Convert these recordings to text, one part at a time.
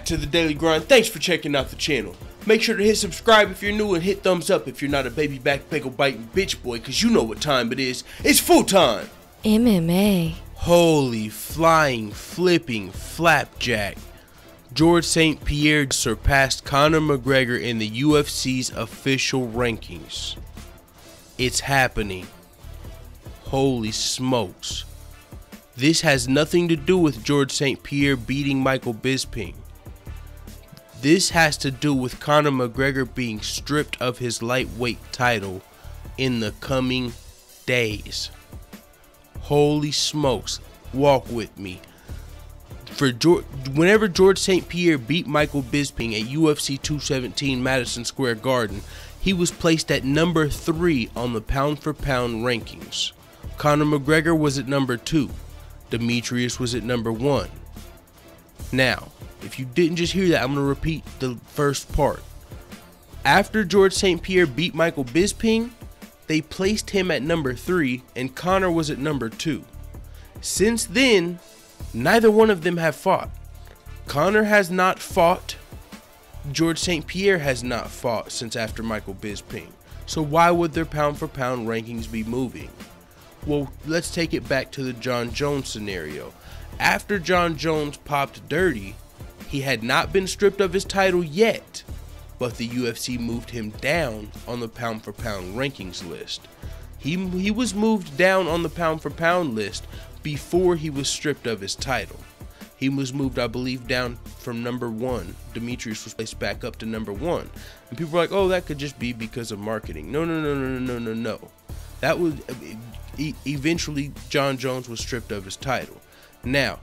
back to the Daily Grind. Thanks for checking out the channel. Make sure to hit subscribe if you're new and hit thumbs up if you're not a baby back bagel biting bitch boy, cause you know what time it is. It's full time. MMA. Holy flying flipping flapjack. George St. Pierre surpassed Conor McGregor in the UFC's official rankings. It's happening. Holy smokes. This has nothing to do with George St. Pierre beating Michael Bisping. This has to do with Conor McGregor being stripped of his lightweight title in the coming days. Holy smokes. Walk with me. Whenever George St. Pierre beat Michael Bisping at UFC 217 Madison Square Garden, he was placed at number 3 on the pound-for-pound rankings. Conor McGregor was at number 2. Demetrius was at number 1. Now, if you didn't just hear that, I'm going to repeat the first part. After George St. Pierre beat Michael Bisping, they placed him at number 3 and Conor was at number 2. Since then, neither one of them have fought. Conor has not fought. George St. Pierre has not fought since after Michael Bisping. So why would their pound for pound rankings be moving? Well, let's take it back to the Jon Jones scenario. After Jon Jones popped dirty, he had not been stripped of his title yet, but the UFC moved him down on the pound for pound rankings list. He was moved down on the pound for pound list before he was stripped of his title. He was moved, I believe, down from number 1. Demetrius was placed back up to number 1. And people were like, oh, that could just be because of marketing. No. That was... Eventually, Jon Jones was stripped of his title. Now,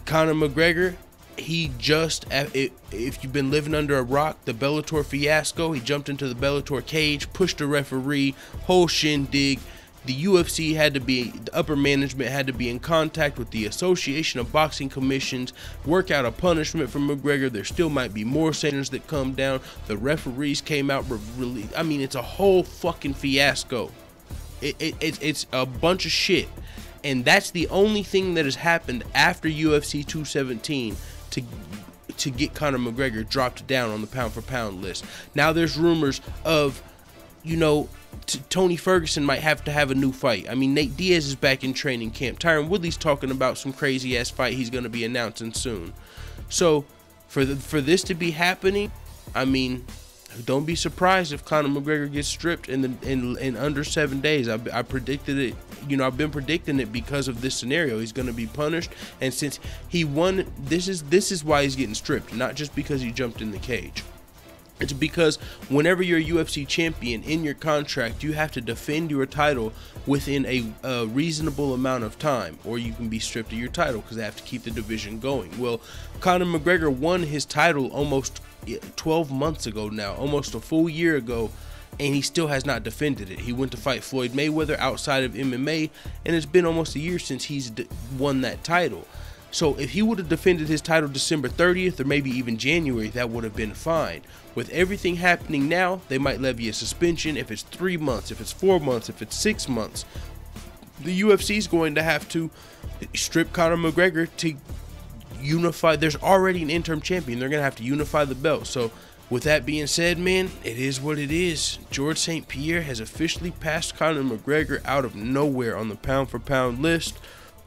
Conor McGregor, he just, if you've been living under a rock, the Bellator fiasco, he jumped into the Bellator cage, pushed a referee, whole shindig. The UFC had to be, the upper management had to be in contact with the Association of Boxing Commissions, work out a punishment for McGregor. There still might be more sanctions that come down. The referees came out, I mean, it's a whole fucking fiasco. It's a bunch of shit, and that's the only thing that has happened after UFC 217 to get Conor McGregor dropped down on the pound for pound list. Now there's rumors of, you know, Tony Ferguson might have to have a new fight. I mean, Nate Diaz is back in training camp. Tyron Woodley's talking about some crazy ass fight he's going to be announcing soon. So for this to be happening, I mean, don't be surprised if Conor McGregor gets stripped in under 7 days. I predicted it. You know, I've been predicting it because of this scenario. He's going to be punished, and since he won, this is why he's getting stripped, not just because he jumped in the cage. It's because whenever you're a UFC champion, in your contract, you have to defend your title within a reasonable amount of time, or you can be stripped of your title because they have to keep the division going. Well, Conor McGregor won his title almost 12 months ago now, almost a full year ago, and he still has not defended it. He went to fight Floyd Mayweather outside of MMA, and it's been almost a year since he's won that title. So if he would have defended his title December 30th or maybe even January, that would have been fine. With everything happening now, they might levy a suspension if it's 3 months, if it's 4 months, if it's 6 months. The UFC is going to have to strip Conor McGregor to unify. There's already an interim champion. They're going to have to unify the belt. So with that being said, man, it is what it is. George St. Pierre has officially passed Conor McGregor out of nowhere on the pound for pound list,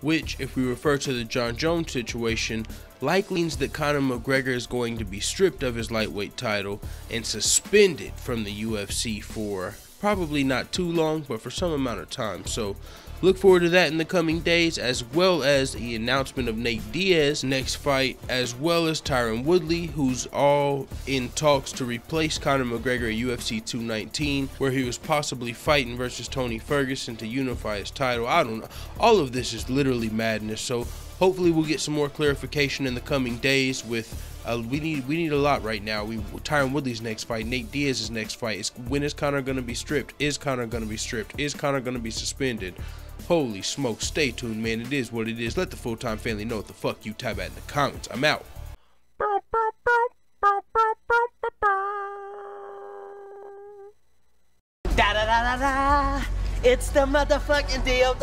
which, if we refer to the Jon Jones situation, likely means that Conor McGregor is going to be stripped of his lightweight title and suspended from the UFC for probably not too long, but for some amount of time. So look forward to that in the coming days, as well as the announcement of Nate Diaz's next fight, as well as Tyron Woodley, who's all in talks to replace Conor McGregor at UFC 219, where he was possibly fighting versus Tony Ferguson to unify his title. I don't know. All of this is literally madness. So hopefully we'll get some more clarification in the coming days. With we need a lot right now. Tyron Woodley's next fight, Nate Diaz's next fight. When is Conor going to be stripped? Is Conor going to be stripped? Is Conor going to be suspended? Holy smoke, stay tuned, man. It is what it is. Let the full-time family know what the fuck you type at in the comments. I'm out. Da da da da da. It's the motherfucking DOG.